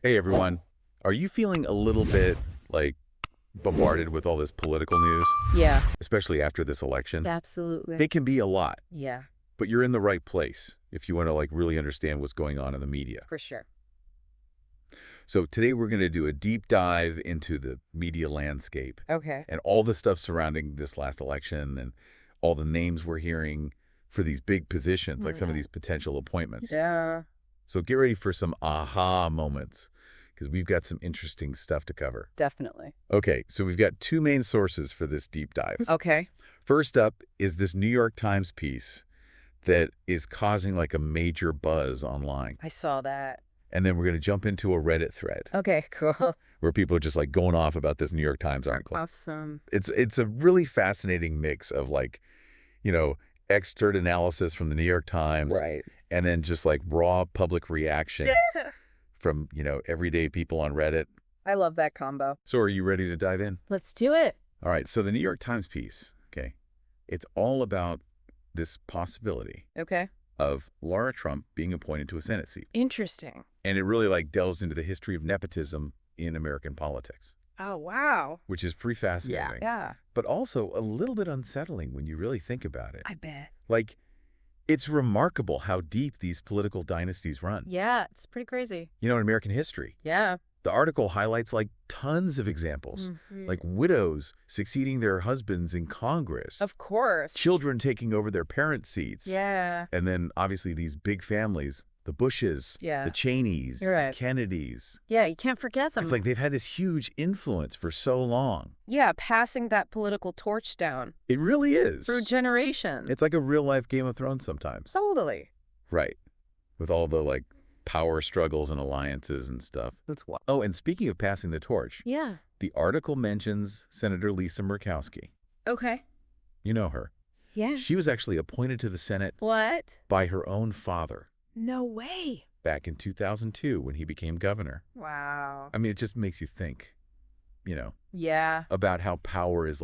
Hey everyone, are you feeling a little bit like bombarded with all this political news, Yeah, especially after this election? absolutely. It can be a lot, Yeah, but you're in the right place if you want to really understand what's going on in the media. for sure. So today we're going to do a deep dive into the media landscape Okay. and all the stuff surrounding this last election and all the names we're hearing for these big positions, like some of these potential appointments. Yeah, So get ready for some aha moments because we've got some interesting stuff to cover. definitely. Okay, so we've got two main sources for this deep dive. Okay. First up is this New York Times piece that is causing like a major buzz online. I saw that. And then we're going to jump into a Reddit thread Okay, cool. where people are just like going off about this New York Times article. Awesome. It's a really fascinating mix of expert analysis from the New York Times Right. and then just like raw public reaction Yeah. from, everyday people on Reddit. I love that combo. So are you ready to dive in? Let's do it. All right, so the New York Times piece, okay, it's all about this possibility Okay. of Lara Trump being appointed to a Senate seat. Interesting. And it really delves into the history of nepotism in American politics, Oh, wow. which is pretty fascinating. Yeah. But also a little bit unsettling when you really think about it. I bet. It's remarkable how deep these political dynasties run. Yeah, it's pretty crazy. In American history. Yeah. The article highlights tons of examples, like widows succeeding their husbands in Congress, Of course. children taking over their parents' seats, Yeah. and then obviously these big families, the Bushes, Yeah. the Cheneys, You're right. Kennedys. Yeah, you can't forget them. It's like they've had this huge influence for so long. Yeah, passing that political torch down It really is. through generations. It's like a real-life Game of Thrones sometimes. Totally. Right. With all the power struggles and alliances and stuff. That's what. Oh, and speaking of passing the torch, Yeah. the article mentions Senator Lisa Murkowski. Okay. You know her. Yeah. She was actually appointed to the Senate What? by her own father No way. back in 2002 when he became governor. Wow. I mean, it just makes you think, Yeah. about how power is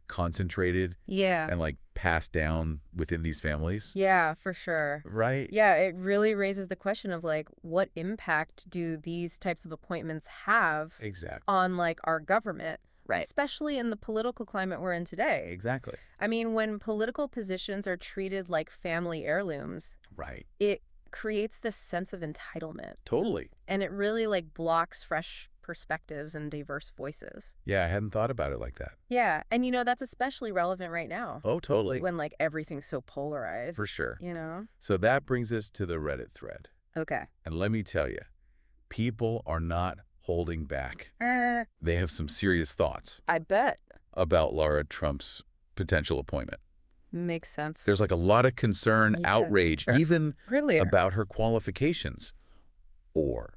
concentrated Yeah. and passed down within these families. Yeah, for sure. Right? Yeah, it really raises the question of what impact do these types of appointments have Exactly. on our government? Right. Especially in the political climate we're in today. Exactly. I mean, when political positions are treated like family heirlooms, Right. it creates this sense of entitlement. Totally. And it really blocks fresh perspectives and diverse voices. Yeah, I hadn't thought about it like that. Yeah, and that's especially relevant right now Oh, totally. when everything's so polarized. For sure. So So that brings us to the Reddit thread. okay. And let me tell you, people are not holding back. They have some serious thoughts I bet. about Lara Trump's potential appointment. Makes sense. There's a lot of concern, Yeah. outrage, even really about her qualifications. Or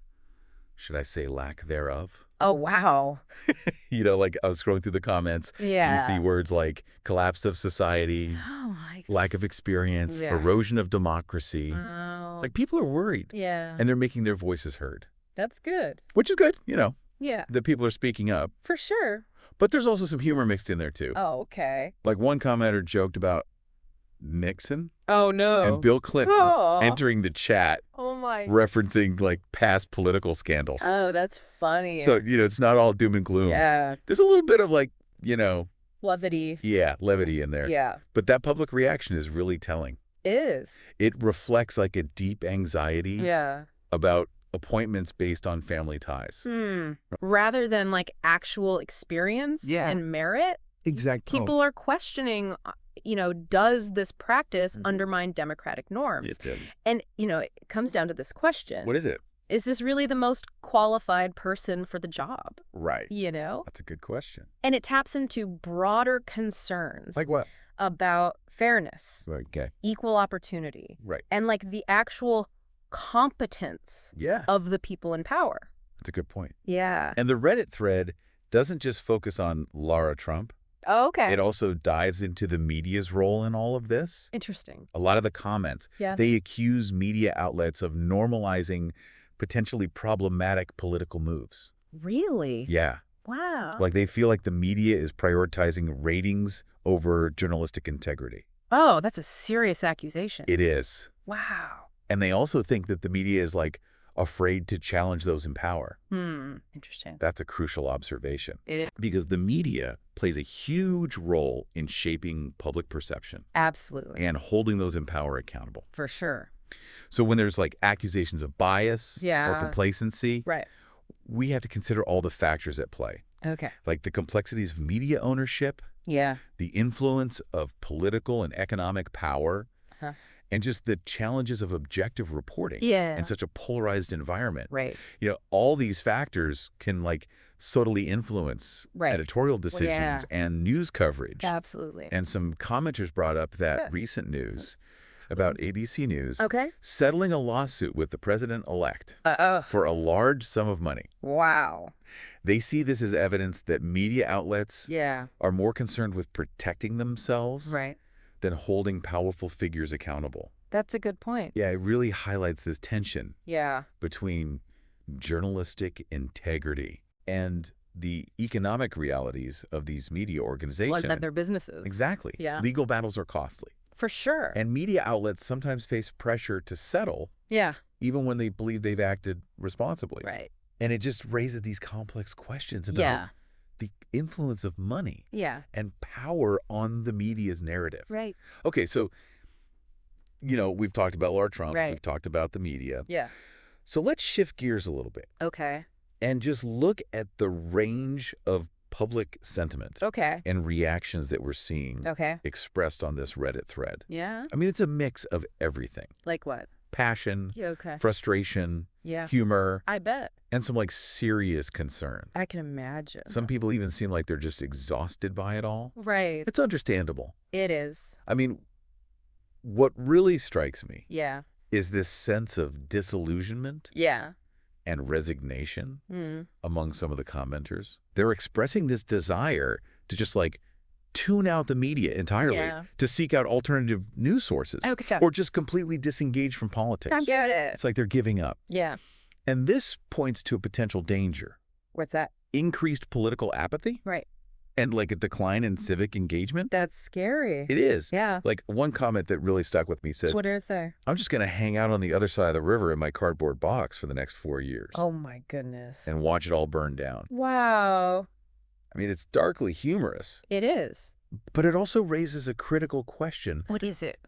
should I say lack thereof? Oh, wow. I was scrolling through the comments. Yeah. You see words like collapse of society, Oh, my lack of experience, Yeah. erosion of democracy. Oh. People are worried. Yeah. And they're making their voices heard, That's good. which is good, Yeah, that people are speaking up. for sure. But there's also some humor mixed in there, too. Oh, okay. One commenter joked about Nixon Oh, no. and Bill Clinton Oh. entering the chat, Oh, my. referencing past political scandals. Oh, that's funny. So, it's not all doom and gloom. Yeah. There's a little bit of Levity. levity in there. Yeah. But that public reaction is really telling. Is. It reflects a deep anxiety Yeah. about appointments based on family ties. Rather than actual experience Yeah. and merit, Exactly. people are questioning, does this practice undermine democratic norms? It did. And, it comes down to this question. What is it? Is this really the most qualified person for the job? Right. That's a good question. And it taps into broader concerns Like what? about fairness, Okay. equal opportunity, Right. and the actual competence Yeah. of the people in power. That's a good point. Yeah. And the Reddit thread doesn't just focus on Lara Trump. Oh, okay. It also dives into the media's role in all of this. Interesting. A lot of the comments, Yeah. they accuse media outlets of normalizing potentially problematic political moves. Really? Yeah. Wow. They feel like the media is prioritizing ratings over journalistic integrity. Oh, that's a serious accusation. It is. Wow. And they also think that the media is afraid to challenge those in power. Interesting. That's a crucial observation. It is. Because the media plays a huge role in shaping public perception Absolutely. and holding those in power accountable. For sure. So when there's like accusations of bias or Yeah. complacency, Right. we have to consider all the factors at play, Okay. like the complexities of media ownership, Yeah. the influence of political and economic power, Huh. and just the challenges of objective reporting Yeah. in such a polarized environment. Right. All these factors can like subtly influence Right. editorial decisions and news coverage. Absolutely. And some commenters brought up that recent news about ABC News settling a lawsuit with the president-elect for a large sum of money. Wow. They see this as evidence that media outlets are more concerned with protecting themselves than holding powerful figures accountable. That's a good point. Yeah, it really highlights this tension between journalistic integrity and the economic realities of these media organizations. Like their businesses. Exactly. Yeah. Legal battles are costly. For sure. And media outlets sometimes face pressure to settle even when they believe they've acted responsibly. Right. And it just raises these complex questions about the influence of money and power on the media's narrative. Right. Okay, so, we've talked about Lara Trump. Right. We've talked about the media. Yeah. So let's shift gears a little bit Okay. and just look at the range of public sentiment Okay. and reactions that we're seeing Okay. expressed on this Reddit thread. Yeah. I mean, it's a mix of everything. Like what? Passion, Yeah. Okay. frustration, Yeah. humor, I bet. and some like serious concern. I can imagine. Some people even seem like they're just exhausted by it all. Right. It's understandable. It is. I mean, what really strikes me Yeah. is this sense of disillusionment Yeah. and resignation Mm. among some of the commenters. They're expressing this desire to just like tune out the media entirely, to seek out alternative news sources, or just completely disengage from politics. I get it. It's like they're giving up. Yeah. And this points to a potential danger. What's that? Increased political apathy Right. and like a decline in civic engagement. That's scary. It is. Yeah. Like one comment that really stuck with me said, What did it say? I'm just going to hang out on the other side of the river in my cardboard box for the next 4 years Oh my goodness. and watch it all burn down. Wow. I mean, it's darkly humorous, It is. but it also raises a critical question. What is it?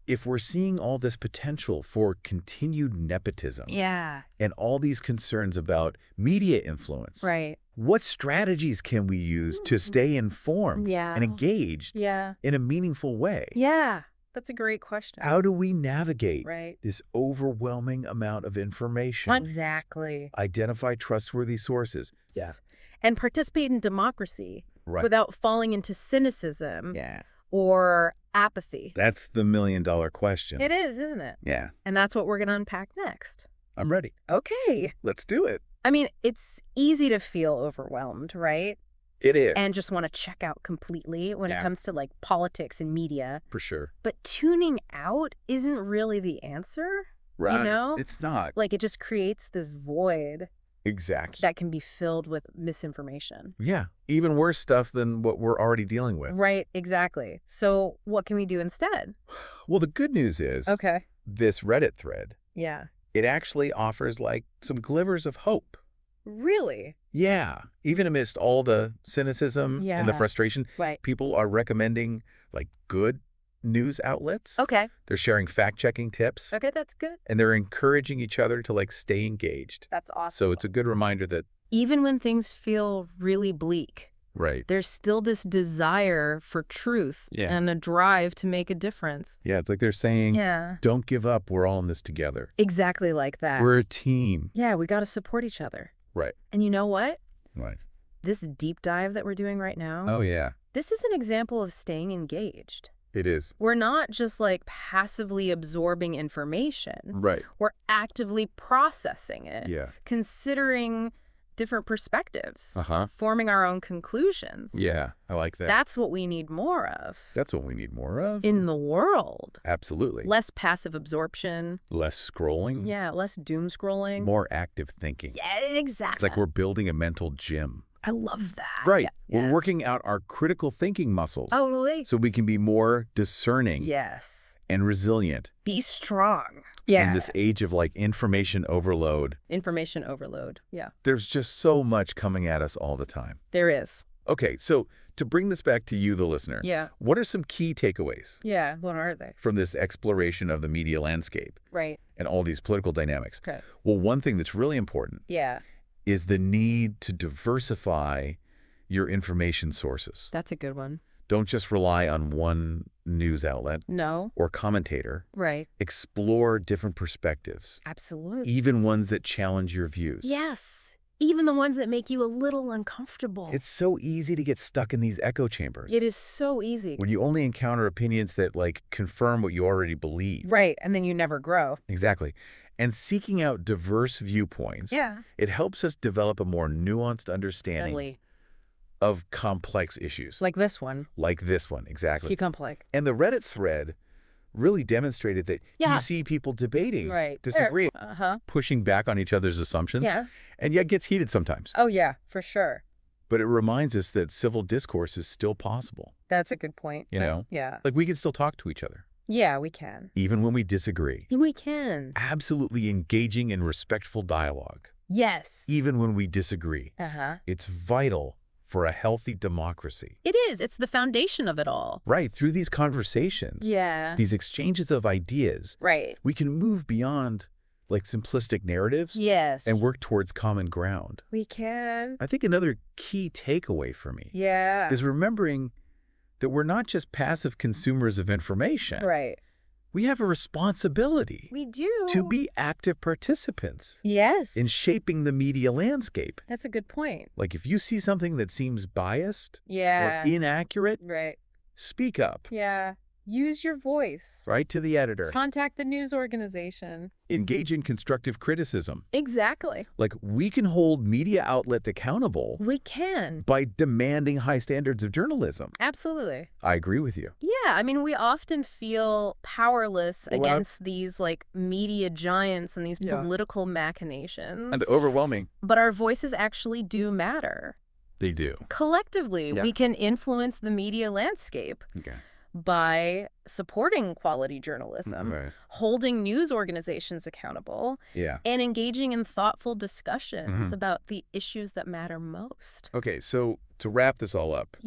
If we're seeing all this potential for continued nepotism Yeah. and all these concerns about media influence, Right. what strategies can we use to stay informed Yeah. and engaged Yeah. in a meaningful way? Yeah. That's a great question. How do we navigate Right. this overwhelming amount of information? Exactly. Identify trustworthy sources. Yeah. And participate in democracy Right. without falling into cynicism Yeah. or apathy. That's the million-dollar question. It is, isn't it? Yeah. And that's what we're going to unpack next. I'm ready. Okay. Let's do it. I mean, it's easy to feel overwhelmed, right? It is. And just want to check out completely when it comes to like politics and media. For sure. But tuning out isn't really the answer. Right. You know? It's not. Like it just creates this void Exactly. that can be filled with misinformation. Yeah. Even worse stuff than what we're already dealing with. Right, exactly. So what can we do instead? Well, the good news is this Reddit thread, Yeah. it actually offers like some glimmers of hope. Really? Yeah. Even amidst all the cynicism and the Yeah. frustration, Right. people are recommending like good news outlets. Okay. They're sharing fact-checking tips. Okay, that's good. And they're encouraging each other to like stay engaged. That's awesome. So it's a good reminder that Even when things feel really bleak, there's still this desire for truth and a drive to make a difference. Yeah, it's like they're saying, Yeah. don't give up. We're all in this together. Exactly like that. We're a team. Yeah, we got to support each other. Right. And you know what? Right. This deep dive that we're doing right now, Oh, yeah. this is an example of staying engaged. It is. We're not just like passively absorbing information. Right. We're actively processing it, Yeah. considering different perspectives, Uh-huh. forming our own conclusions. Yeah, I like that. That's what we need more of That's what we need more of. in the world. Absolutely. Less passive absorption. Less scrolling. Yeah, less doom scrolling. More active thinking. Yeah, exactly. It's like we're building a mental gym. I love that. Right. Yeah. We're working out our critical thinking muscles. Totally. So we can be more discerning Yes. and resilient. Be strong. Yeah. In this age of like information overload. Information overload, yeah. There's just so much coming at us all the time. There is. Okay, so to bring this back to you, the listener, what are some key takeaways? Yeah, what are they? From this exploration of the media landscape. Right. And all these political dynamics. Okay. Well, one thing that's really important is the need to diversify your information sources. That's a good one. Don't just rely on one news outlet. No. Or commentator. Right. Explore different perspectives. Absolutely. Even ones that challenge your views. Yes. Even the ones that make you a little uncomfortable. It's so easy to get stuck in these echo chambers. It is so easy. When you only encounter opinions that like confirm what you already believe. Right, and then you never grow. Exactly. And seeking out diverse viewpoints, it helps us develop a more nuanced understanding of complex issues. Like this one. Like this one, exactly. Complex. And the Reddit thread really demonstrated that you see people debating, disagreeing, pushing back on each other's assumptions, and yet gets heated sometimes. Oh, yeah, for sure. But it reminds us that civil discourse is still possible. That's a good point. You know? Yeah. Like we can still talk to each other. Yeah, we can. Even when we disagree. We can. Absolutely engaging in respectful dialogue. Yes. Even when we disagree. It's vital for a healthy democracy. It is. It's the foundation of it all. Right. Through these conversations. These exchanges of ideas. Right. We can move beyond like simplistic narratives. Yes. And work towards common ground. We can. I think another key takeaway for me. Is remembering that we're not just passive consumers of information. Right. We have a responsibility. We do. To be active participants. Yes. In shaping the media landscape. That's a good point. Like if you see something that seems biased or inaccurate, speak up. Yeah. Use your voice. Right to the editor. Contact the news organization. Engage in constructive criticism. Exactly. Like we can hold media outlets accountable. We can. By demanding high standards of journalism. Absolutely. I agree with you. Yeah, I mean, we often feel powerless against these like media giants and these political machinations. And overwhelming. But our voices actually do matter. They do. Collectively, we can influence the media landscape. By supporting quality journalism, holding news organizations accountable, and engaging in thoughtful discussions about the issues that matter most. Okay, so to wrap this all up,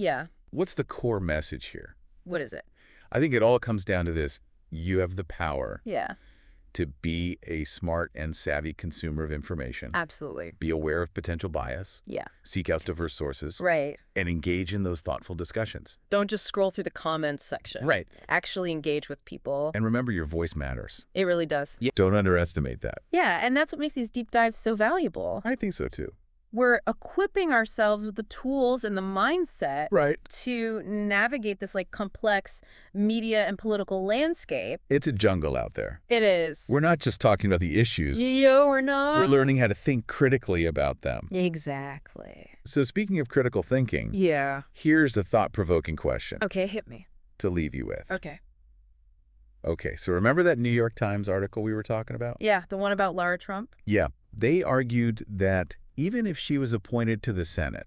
what's the core message here? What is it? I think it all comes down to this. You have the power to be a smart and savvy consumer of information. Absolutely. Be aware of potential bias. Seek out diverse sources. Right. And engage in those thoughtful discussions. Don't just scroll through the comments section. Right. Actually engage with people. And remember, your voice matters. It really does. Don't underestimate that. Yeah, and that's what makes these deep dives so valuable. I think so, too. We're equipping ourselves with the tools and the mindset to navigate this like complex media and political landscape. It's a jungle out there. It is. We're not just talking about the issues. We're not. We're learning how to think critically about them. Exactly. So speaking of critical thinking, here's a thought-provoking question. Okay, hit me. To leave you with. Okay. Okay, so remember that New York Times article we were talking about? Yeah, the one about Lara Trump? Yeah. They argued that even if she was appointed to the Senate,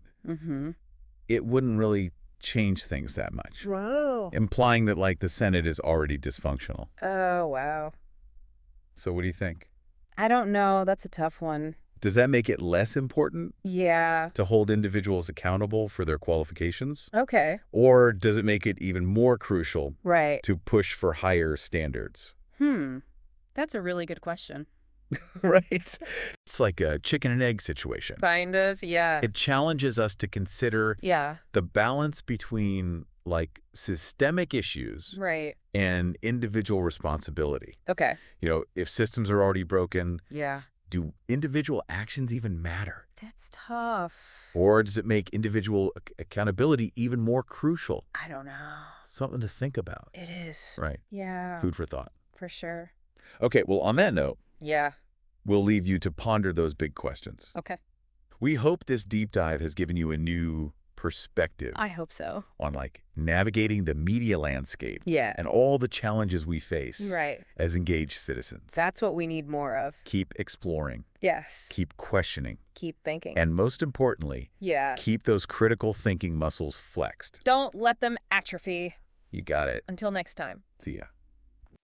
it wouldn't really change things that much. Wow. Implying that, like, the Senate is already dysfunctional. Oh, wow. So what do you think? I don't know. That's a tough one. Does that make it less important? To hold individuals accountable for their qualifications? Okay. Or does it make it even more crucial to push for higher standards? That's a really good question. Right? It's like a chicken and egg situation. Kind of, yeah. It challenges us to consider the balance between like systemic issues and individual responsibility. Okay. You know, if systems are already broken, do individual actions even matter? That's tough. Or does it make individual accountability even more crucial? I don't know. Something to think about. It is. Right. Yeah. Food for thought. For sure. Okay, well, on that note, yeah, we'll leave you to ponder those big questions. Okay. We hope this deep dive has given you a new perspective. I hope so. On like navigating the media landscape. Yeah. And all the challenges we face. Right. As engaged citizens. That's what we need more of. Keep exploring. Yes. Keep questioning. Keep thinking. And most importantly, yeah, keep those critical thinking muscles flexed. Don't let them atrophy. You got it. Until next time. See ya.